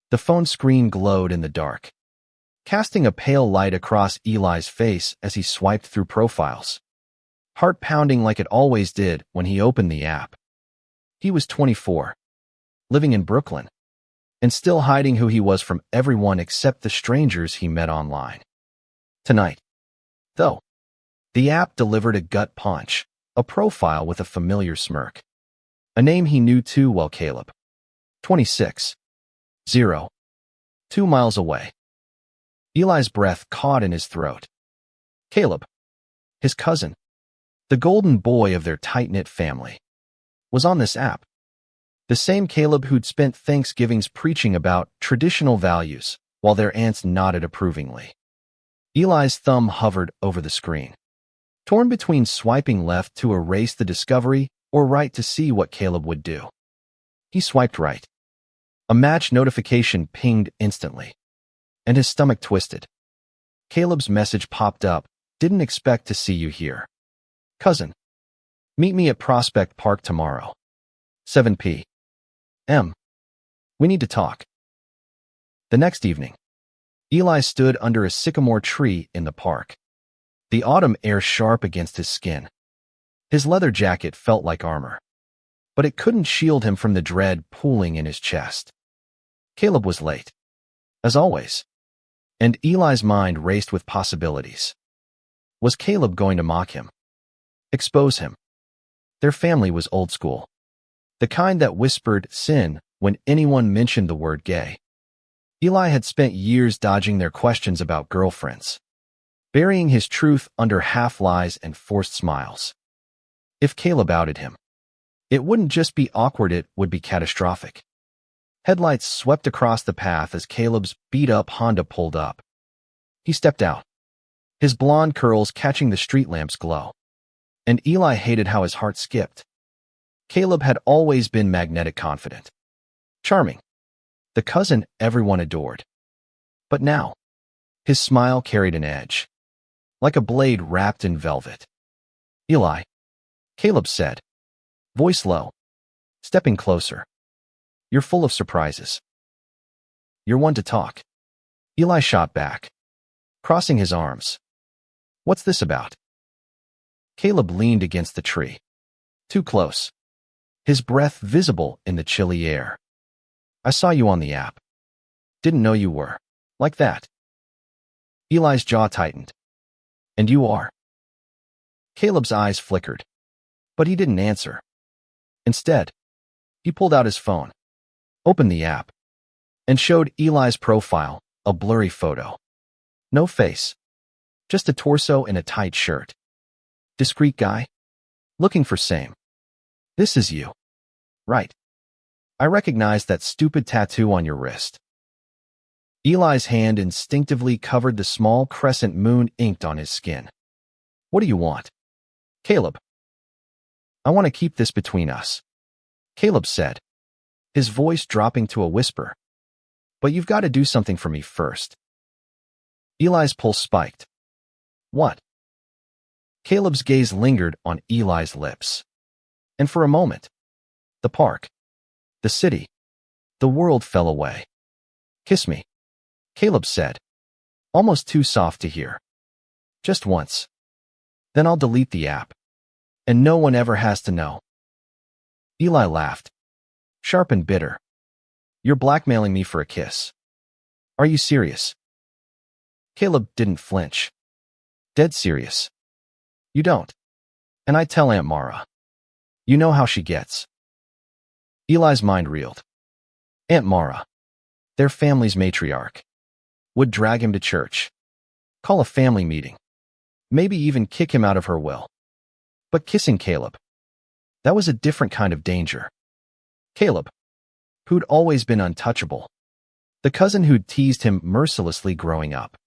The phone screen glowed in the dark, casting a pale light across Eli's face as he swiped through profiles, heart pounding like it always did when he opened the app. He was 24, living in Brooklyn, and still hiding who he was from everyone except the strangers he met online. Tonight, though, the app delivered a gut punch, a profile with a familiar smirk. A name he knew too well: Caleb. 26. 0. 2 miles away. Eli's breath caught in his throat. Caleb, his cousin, the golden boy of their tight-knit family, was on this app. The same Caleb who'd spent Thanksgivings preaching about traditional values while their aunts nodded approvingly. Eli's thumb hovered over the screen, torn between swiping left to erase the discovery or right to see what Caleb would do. He swiped right. A match notification pinged instantly, and his stomach twisted. Caleb's message popped up: "Didn't expect to see you here. Cousin, meet me at Prospect Park tomorrow, 7 p.m. We need to talk." The next evening, Eli stood under a sycamore tree in the park, the autumn air sharp against his skin. His leather jacket felt like armor, but it couldn't shield him from the dread pooling in his chest. Caleb was late, as always, and Eli's mind raced with possibilities. Was Caleb going to mock him? Expose him? Their family was old school, the kind that whispered sin when anyone mentioned the word gay. Eli had spent years dodging their questions about girlfriends, burying his truth under half-lies and forced smiles. If Caleb outed him, it wouldn't just be awkward, it would be catastrophic. Headlights swept across the path as Caleb's beat-up Honda pulled up. He stepped out, his blonde curls catching the street lamp's glow, and Eli hated how his heart skipped. Caleb had always been magnetic, confident, charming, the cousin everyone adored. But now, his smile carried an edge, like a blade wrapped in velvet. "Eli," Caleb said, voice low, stepping closer. "You're full of surprises. You're one to talk." Eli shot back, crossing his arms. "What's this about?" Caleb leaned against the tree, too close, his breath visible in the chilly air. "I saw you on the app. Didn't know you were like that." Eli's jaw tightened. "And you are?" Caleb's eyes flickered, but he didn't answer. Instead, he pulled out his phone, opened the app, and showed Eli's profile, a blurry photo. No face, just a torso in a tight shirt. Discreet guy? Looking for same. "This is you, right? I recognize that stupid tattoo on your wrist." Eli's hand instinctively covered the small crescent moon inked on his skin. "What do you want?" "Caleb, I want to keep this between us," Caleb said, his voice dropping to a whisper. "But you've got to do something for me first." Eli's pulse spiked. "What?" Caleb's gaze lingered on Eli's lips. And for a moment, the park, the city, the world fell away. "Kiss me," Caleb said, almost too soft to hear. "Just once. Then I'll delete the app, and no one ever has to know." Eli laughed, sharp and bitter. "You're blackmailing me for a kiss. Are you serious?" Caleb didn't flinch. "Dead serious. You don't. And I tell Aunt Mara. You know how she gets." Eli's mind reeled. Aunt Mara, their family's matriarch, would drag him to church, call a family meeting, maybe even kick him out of her will. But kissing Caleb, that was a different kind of danger. Caleb, who'd always been untouchable, the cousin who'd teased him mercilessly growing up,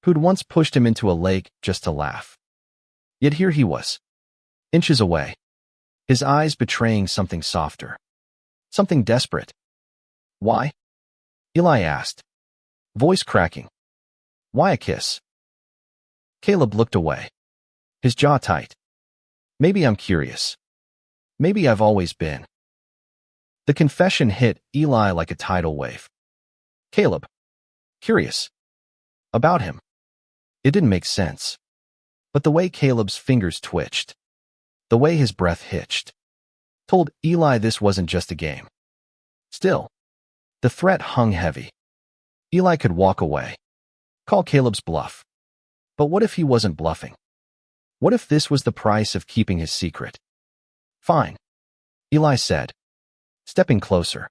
who'd once pushed him into a lake just to laugh. Yet here he was, inches away, his eyes betraying something softer, something desperate. "Why?" Eli asked, voice cracking. "Why a kiss?" Caleb looked away, his jaw tight. "Maybe I'm curious. Maybe I've always been." The confession hit Eli like a tidal wave. Caleb, curious about him. It didn't make sense. But the way Caleb's fingers twitched, the way his breath hitched, told Eli this wasn't just a game. Still, the threat hung heavy. Eli could walk away, call Caleb's bluff. But what if he wasn't bluffing? What if this was the price of keeping his secret? Fine, Eli said, stepping closer,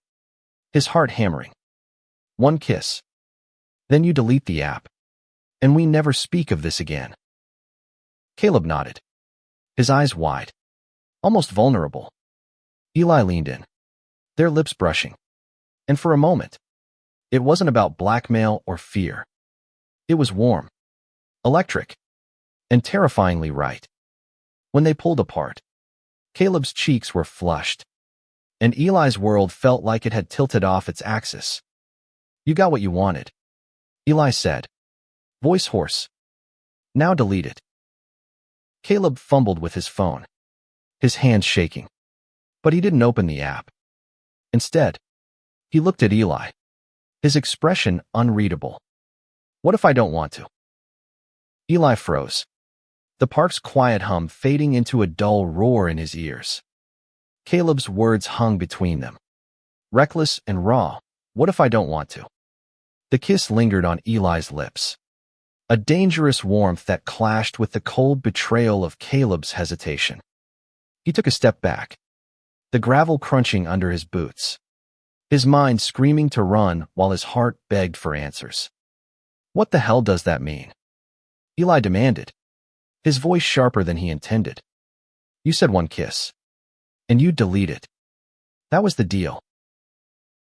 his heart hammering. One kiss. Then you delete the app, and we never speak of this again. Caleb nodded, his eyes wide, almost vulnerable. Eli leaned in, their lips brushing. And for a moment, it wasn't about blackmail or fear. It was warm, electric, and terrifyingly right. When they pulled apart, Caleb's cheeks were flushed, and Eli's world felt like it had tilted off its axis. You got what you wanted, Eli said, voice hoarse. Now delete it. Caleb fumbled with his phone, his hands shaking. But he didn't open the app. Instead, he looked at Eli, his expression unreadable. What if I don't want to? Eli froze, the park's quiet hum fading into a dull roar in his ears. Caleb's words hung between them, reckless and raw. What if I don't want to? The kiss lingered on Eli's lips, a dangerous warmth that clashed with the cold betrayal of Caleb's hesitation. He took a step back, the gravel crunching under his boots, his mind screaming to run while his heart begged for answers. What the hell does that mean? Eli demanded, his voice sharper than he intended. You said one kiss, and you'd delete it. That was the deal.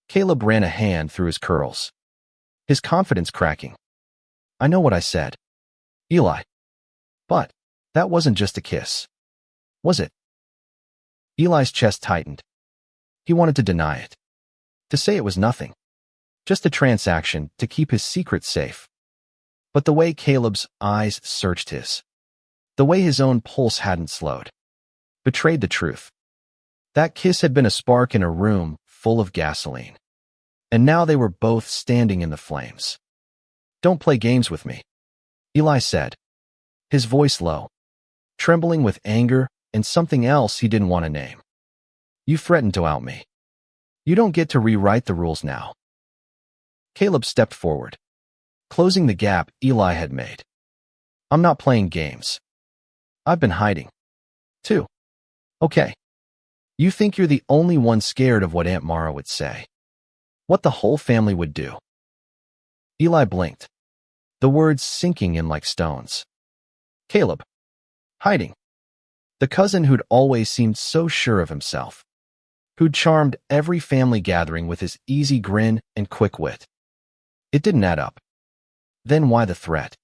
Caleb ran a hand through his curls, his confidence cracking. I know what I said, Eli. But that wasn't just a kiss, was it? Eli's chest tightened. He wanted to deny it, to say it was nothing, just a transaction to keep his secret safe. But the way Caleb's eyes searched his, the way his own pulse hadn't slowed, betrayed the truth. That kiss had been a spark in a room full of gasoline. And now they were both standing in the flames. Don't play games with me, Eli said, his voice low, trembling with anger and something else he didn't want to name. You threatened to out me. You don't get to rewrite the rules now. Caleb stepped forward, closing the gap Eli had made. I'm not playing games. I've been hiding, too. Okay. You think you're the only one scared of what Aunt Mara would say, what the whole family would do. Eli blinked, the words sinking in like stones. Caleb. Hiding. The cousin who'd always seemed so sure of himself, who'd charmed every family gathering with his easy grin and quick wit. It didn't add up. Then why the threat?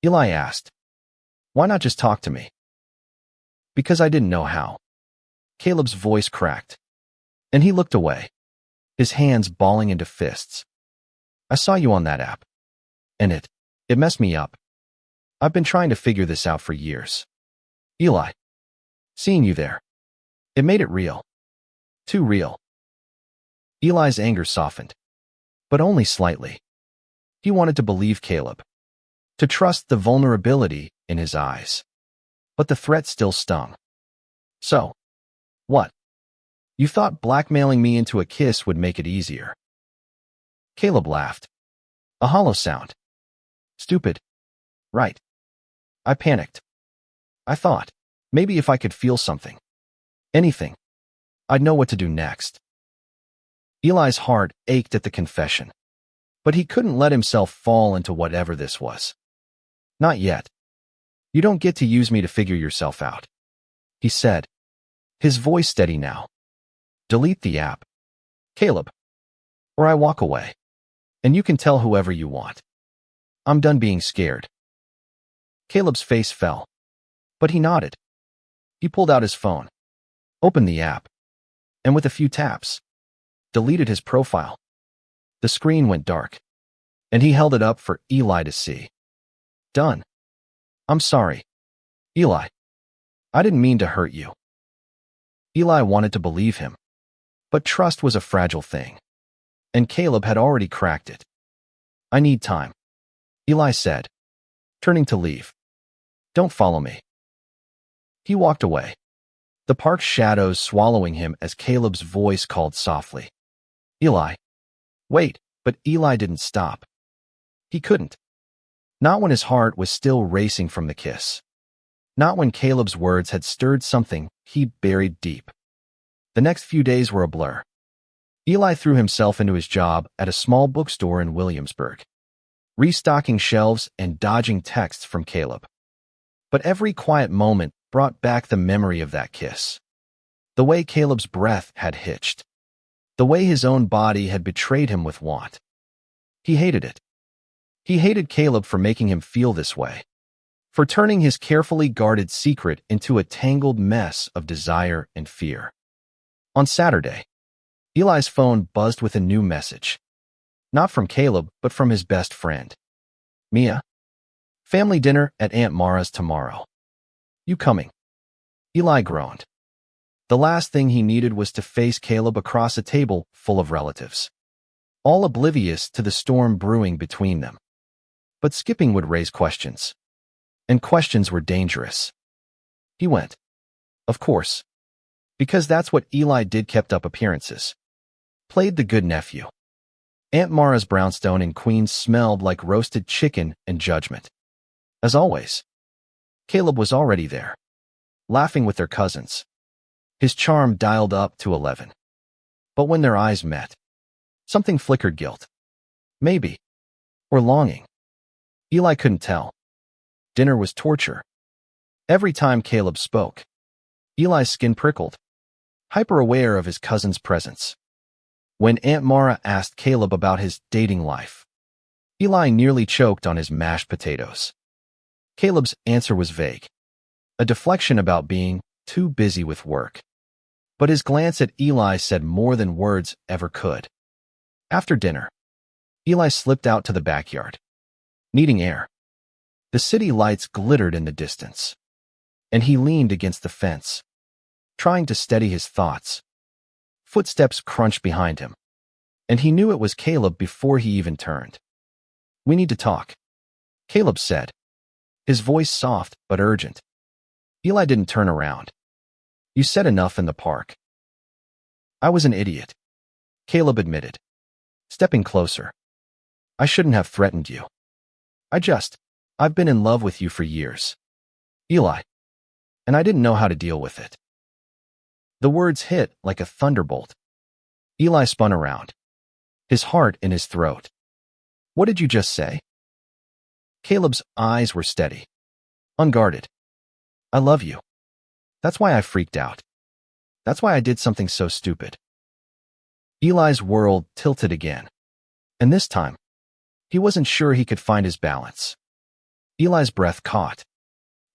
Eli asked. Why not just talk to me? Because I didn't know how. Caleb's voice cracked, and he looked away, his hands balling into fists. I saw you on that app, and it messed me up. I've been trying to figure this out for years. Eli, seeing you there, it made it real. Too real. Eli's anger softened, but only slightly. He wanted to believe Caleb, to trust the vulnerability in his eyes. But the threat still stung. So, what? You thought blackmailing me into a kiss would make it easier? Caleb laughed. A hollow sound. Stupid. Right. I panicked. I thought, maybe if I could feel something, anything, I'd know what to do next. Eli's heart ached at the confession, but he couldn't let himself fall into whatever this was. Not yet. You don't get to use me to figure yourself out, he said, his voice steady now. Delete the app, Caleb, or I walk away, and you can tell whoever you want. I'm done being scared. Caleb's face fell, but he nodded. He pulled out his phone, opened the app, and with a few taps, deleted his profile. The screen went dark, and he held it up for Eli to see. Done. I'm sorry, Eli. I didn't mean to hurt you. Eli wanted to believe him, but trust was a fragile thing, and Caleb had already cracked it. "I need time," Eli said, turning to leave. "Don't follow me." He walked away, the park's shadows swallowing him as Caleb's voice called softly. "Eli." Wait, but Eli didn't stop. He couldn't. Not when his heart was still racing from the kiss. Not when Caleb's words had stirred something he buried deep. The next few days were a blur. Eli threw himself into his job at a small bookstore in Williamsburg, restocking shelves and dodging texts from Caleb. But every quiet moment brought back the memory of that kiss. The way Caleb's breath had hitched. The way his own body had betrayed him with want. He hated it. He hated Caleb for making him feel this way, for turning his carefully guarded secret into a tangled mess of desire and fear. On Saturday, Eli's phone buzzed with a new message. Not from Caleb, but from his best friend. "Mia, family dinner at Aunt Mara's tomorrow. You coming?" Eli groaned. The last thing he needed was to face Caleb across a table full of relatives, all oblivious to the storm brewing between them. But skipping would raise questions, and questions were dangerous. He went. Of course. Because that's what Eli did, kept up appearances. Played the good nephew. Aunt Mara's brownstone in Queens smelled like roasted chicken and judgment. As always, Caleb was already there, laughing with their cousins, his charm dialed up to 11. But when their eyes met, something flickered: guilt. Maybe. Or longing. Eli couldn't tell. Dinner was torture. Every time Caleb spoke, Eli's skin prickled, hyper-aware of his cousin's presence. When Aunt Mara asked Caleb about his dating life, Eli nearly choked on his mashed potatoes. Caleb's answer was vague, a deflection about being too busy with work. But his glance at Eli said more than words ever could. After dinner, Eli slipped out to the backyard, needing air. The city lights glittered in the distance, and he leaned against the fence, trying to steady his thoughts. Footsteps crunched behind him, and he knew it was Caleb before he even turned. "We need to talk," Caleb said, his voice soft but urgent. Eli didn't turn around. "You said enough in the park." "I was an idiot," Caleb admitted, stepping closer. "I shouldn't have threatened you. I've been in love with you for years, Eli, and I didn't know how to deal with it." The words hit like a thunderbolt. Eli spun around, his heart in his throat. "What did you just say?" Caleb's eyes were steady, unguarded. "I love you. That's why I freaked out. That's why I did something so stupid." Eli's world tilted again, and this time, he wasn't sure he could find his balance. Eli's breath caught,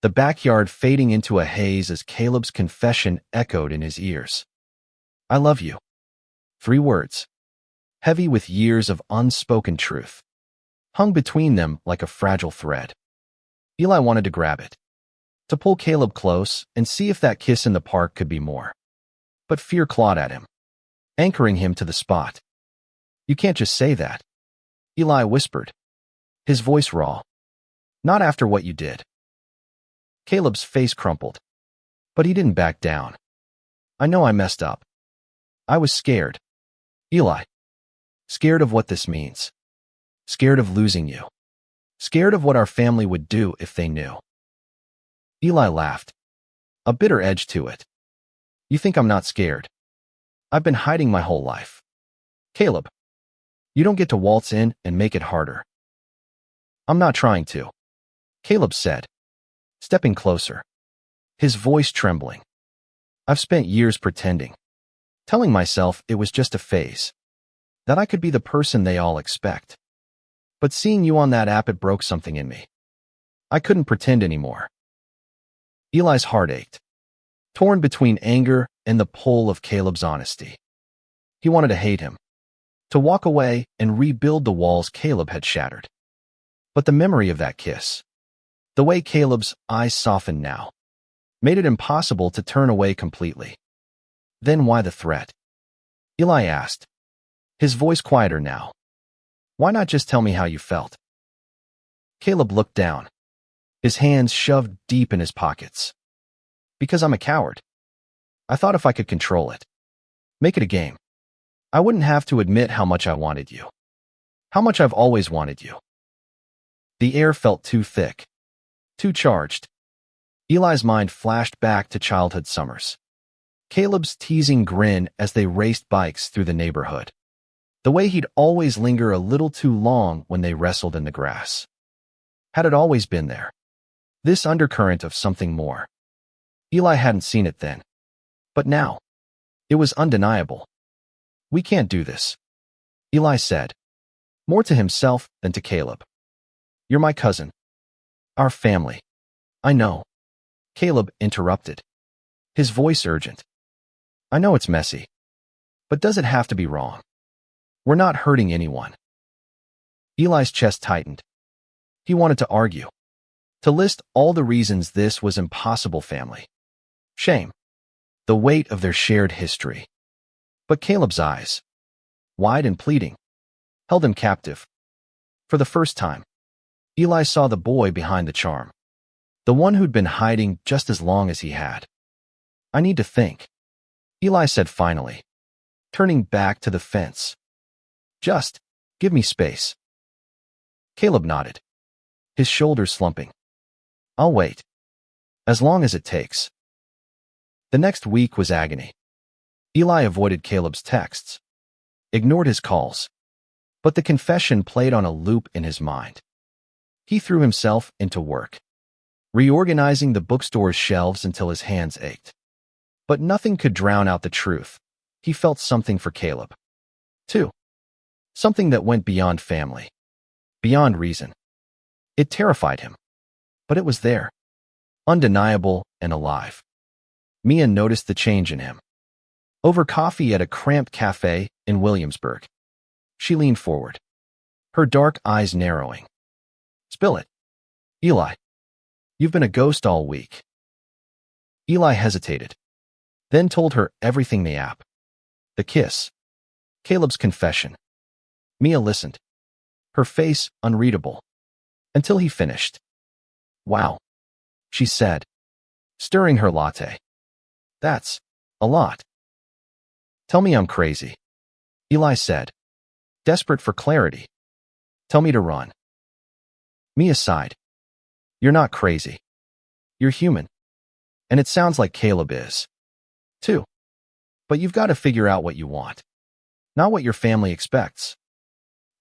the backyard fading into a haze as Caleb's confession echoed in his ears. "I love you." 3 words, heavy with years of unspoken truth, hung between them like a fragile thread. Eli wanted to grab it, to pull Caleb close and see if that kiss in the park could be more. But fear clawed at him, anchoring him to the spot. "You can't just say that," Eli whispered, his voice raw. "Not after what you did." Caleb's face crumpled, but he didn't back down. "I know I messed up. I was scared, Eli. Scared of what this means. Scared of losing you. Scared of what our family would do if they knew." Eli laughed, a bitter edge to it. "You think I'm not scared? I've been hiding my whole life. Caleb, you don't get to waltz in and make it harder." "I'm not trying to," Caleb said, stepping closer, his voice trembling. "I've spent years pretending, telling myself it was just a phase, that I could be the person they all expect. But seeing you on that app, it broke something in me. I couldn't pretend anymore." Eli's heart ached, torn between anger and the pull of Caleb's honesty. He wanted to hate him, to walk away and rebuild the walls Caleb had shattered. But the memory of that kiss, the way Caleb's eyes softened now, made it impossible to turn away completely. "Then why the threat?" Eli asked, his voice quieter now. Why not just tell me how you felt? Caleb looked down, his hands shoved deep in his pockets. Because I'm a coward. I thought if I could control it, make it a game, I wouldn't have to admit how much I wanted you. How much I've always wanted you. The air felt too thick, too charged. Eli's mind flashed back to childhood summers. Caleb's teasing grin as they raced bikes through the neighborhood. The way he'd always linger a little too long when they wrestled in the grass. Had it always been there? This undercurrent of something more. Eli hadn't seen it then. But now, it was undeniable. We can't do this, Eli said, more to himself than to Caleb. You're my cousin. Our family. I know. Caleb interrupted, his voice urgent. I know it's messy. But does it have to be wrong? We're not hurting anyone. Eli's chest tightened. He wanted to argue, to list all the reasons this was impossible family. Shame. The weight of their shared history. But Caleb's eyes, wide and pleading, held him captive. For the first time, Eli saw the boy behind the charm. The one who'd been hiding just as long as he had. I need to think, Eli said finally, turning back to the fence. Just give me space. Caleb nodded, his shoulders slumping. I'll wait. As long as it takes. The next week was agony. Eli avoided Caleb's texts, ignored his calls, but the confession played on a loop in his mind. He threw himself into work, reorganizing the bookstore's shelves until his hands ached. But nothing could drown out the truth. He felt something for Caleb, too. Something that went beyond family, beyond reason. It terrified him, but it was there, undeniable and alive. Mia noticed the change in him. Over coffee at a cramped cafe in Williamsburg, she leaned forward, her dark eyes narrowing. Spill it. Eli, you've been a ghost all week. Eli hesitated, then told her everything the app. The kiss. Caleb's confession. Mia listened, her face unreadable, until he finished. Wow, she said, stirring her latte. That's a lot. Tell me I'm crazy, Eli said, desperate for clarity. Tell me to run. Mia sighed. You're not crazy. You're human. And it sounds like Caleb is, too. But you've got to figure out what you want. Not what your family expects.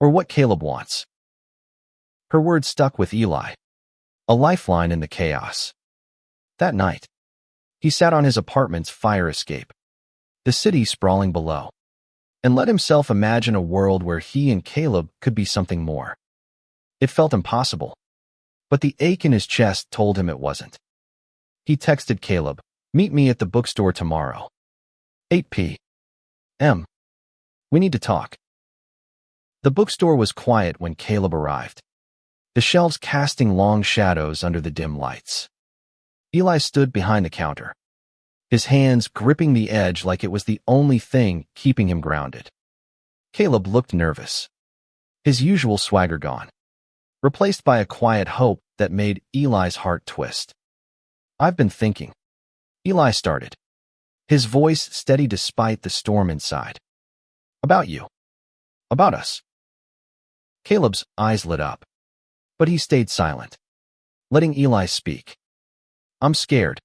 Or what Caleb wants. Her words stuck with Eli, a lifeline in the chaos. That night, he sat on his apartment's fire escape, the city sprawling below, and let himself imagine a world where he and Caleb could be something more. It felt impossible, but the ache in his chest told him it wasn't. He texted Caleb, meet me at the bookstore tomorrow. 8 p.m. We need to talk. The bookstore was quiet when Caleb arrived, the shelves casting long shadows under the dim lights. Eli stood behind the counter, his hands gripping the edge like it was the only thing keeping him grounded. Caleb looked nervous, his usual swagger gone, replaced by a quiet hope that made Eli's heart twist. I've been thinking, Eli started, his voice steady despite the storm inside. About you. About us. Caleb's eyes lit up, but he stayed silent, letting Eli speak. I'm scared,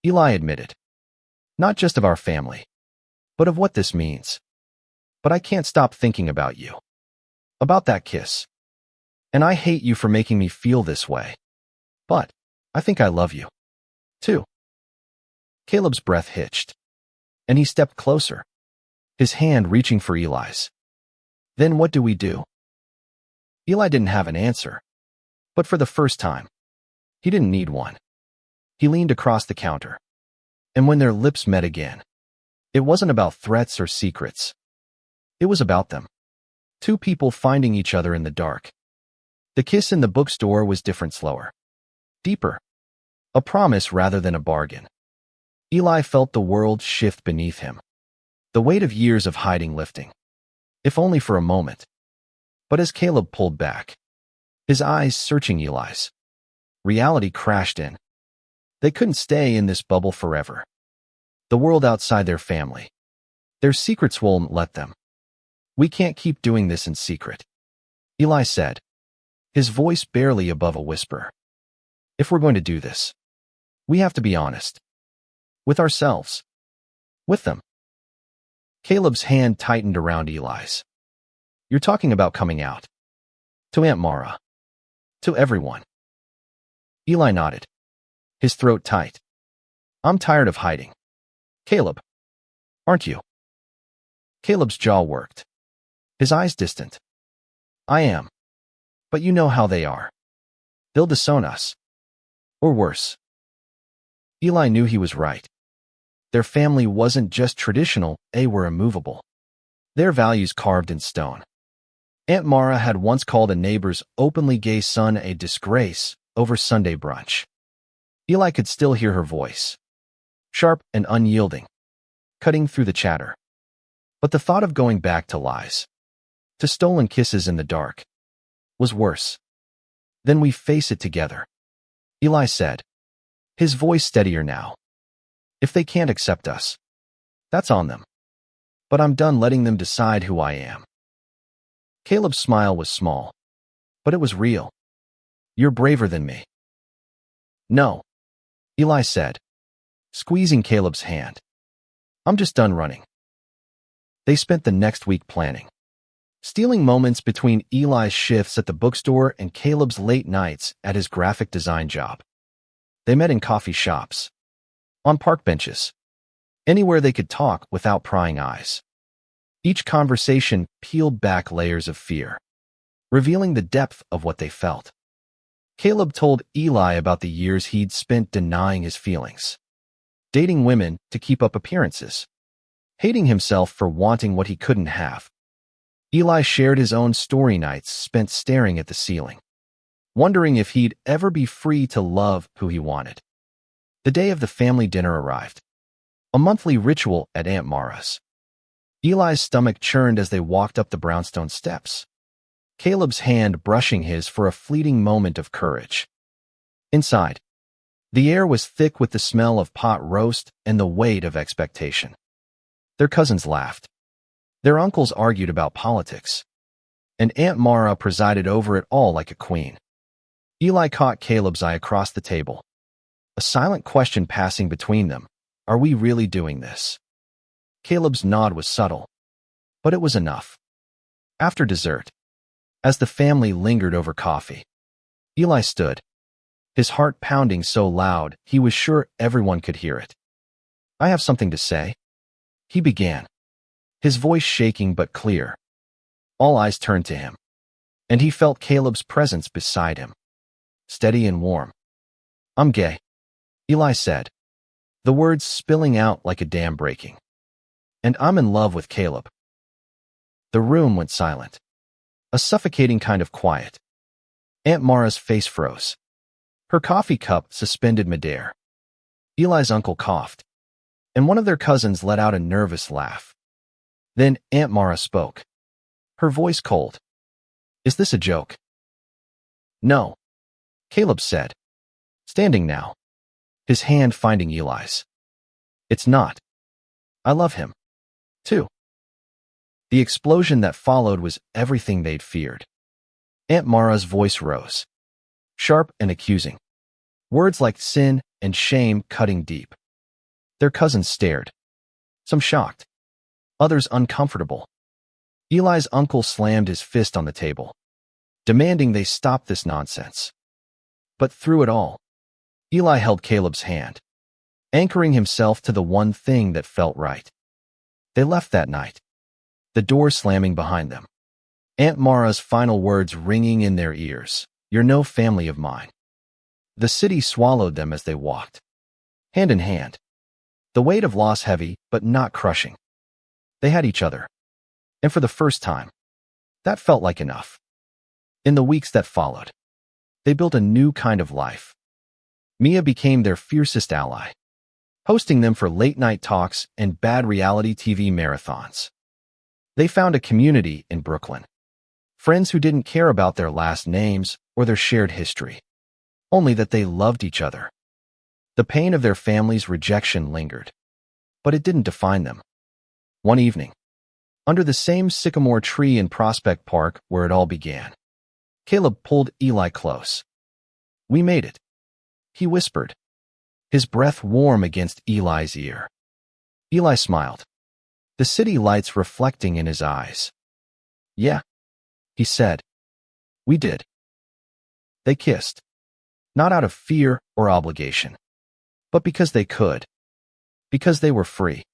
Eli admitted. Not just of our family, but of what this means. But I can't stop thinking about you. About that kiss. And I hate you for making me feel this way. But I think I love you, too. Caleb's breath hitched, and he stepped closer, his hand reaching for Eli's. Then what do we do? Eli didn't have an answer, but for the first time, he didn't need one. He leaned across the counter, and when their lips met again, it wasn't about threats or secrets. It was about them. Two people finding each other in the dark. The kiss in the bookstore was different, slower, deeper. A promise rather than a bargain. Eli felt the world shift beneath him, the weight of years of hiding lifting. if only for a moment. But as Caleb pulled back, his eyes searching Eli's, reality crashed in. They couldn't stay in this bubble forever. The world outside their family, their secrets won't let them. We can't keep doing this in secret, Eli said, his voice barely above a whisper. If we're going to do this, we have to be honest. With ourselves. With them. Caleb's hand tightened around Eli's. You're talking about coming out. To Aunt Mara. To everyone. Eli nodded, his throat tight. I'm tired of hiding. Caleb. Aren't you? Caleb's jaw worked, his eyes distant. I am. But you know how they are. They'll disown us. Or worse. Eli knew he was right. Their family wasn't just traditional, they were immovable. Their values carved in stone. Aunt Mara had once called a neighbor's openly gay son a disgrace over Sunday brunch. Eli could still hear her voice, sharp and unyielding, cutting through the chatter. But the thought of going back to lies, to stolen kisses in the dark, was worse. Then we face it together, Eli said, his voice steadier now. If they can't accept us, that's on them. But I'm done letting them decide who I am. Caleb's smile was small, but it was real. You're braver than me. No, Eli said, squeezing Caleb's hand. I'm just done running. They spent the next week planning, stealing moments between Eli's shifts at the bookstore and Caleb's late nights at his graphic design job. They met in coffee shops, on park benches, anywhere they could talk without prying eyes. Each conversation peeled back layers of fear, revealing the depth of what they felt. Caleb told Eli about the years he'd spent denying his feelings, dating women to keep up appearances, hating himself for wanting what he couldn't have. Eli shared his own story nights spent staring at the ceiling, wondering if he'd ever be free to love who he wanted. The day of the family dinner arrived, a monthly ritual at Aunt Mara's. Eli's stomach churned as they walked up the brownstone steps, Caleb's hand brushing his for a fleeting moment of courage. Inside, the air was thick with the smell of pot roast and the weight of expectation. Their cousins laughed. Their uncles argued about politics, and Aunt Mara presided over it all like a queen. Eli caught Caleb's eye across the table, a silent question passing between them. Are we really doing this? Caleb's nod was subtle, but it was enough. After dessert, as the family lingered over coffee, Eli stood, his heart pounding so loud he was sure everyone could hear it. I have something to say, he began, his voice shaking but clear. All eyes turned to him, and he felt Caleb's presence beside him, steady and warm. I'm gay, Eli said, the words spilling out like a dam breaking. And I'm in love with Caleb. The room went silent, a suffocating kind of quiet. Aunt Mara's face froze, her coffee cup suspended midair. Eli's uncle coughed, and one of their cousins let out a nervous laugh. Then Aunt Mara spoke, her voice cold. Is this a joke? No, Caleb said, standing now, his hand finding Eli's. It's not. I love him, too. The explosion that followed was everything they'd feared. Aunt Mara's voice rose, sharp and accusing, words like sin and shame cutting deep. Their cousins stared, some shocked, others uncomfortable. Eli's uncle slammed his fist on the table, demanding they stop this nonsense. But through it all, Eli held Caleb's hand, anchoring himself to the one thing that felt right. They left that night, the door slamming behind them, Aunt Mara's final words ringing in their ears. You're no family of mine. The city swallowed them as they walked, hand in hand, the weight of loss heavy but not crushing. They had each other, and for the first time, that felt like enough. In the weeks that followed, they built a new kind of life. Mia became their fiercest ally, hosting them for late-night talks and bad reality TV marathons. They found a community in Brooklyn. Friends who didn't care about their last names or their shared history, only that they loved each other. The pain of their family's rejection lingered, but it didn't define them. One evening, under the same sycamore tree in Prospect Park where it all began, Caleb pulled Eli close. "We made it," he whispered, his breath warm against Eli's ear. Eli smiled, the city lights reflecting in his eyes. "Yeah," he said, "we did." They kissed, not out of fear or obligation, but because they could, because they were free.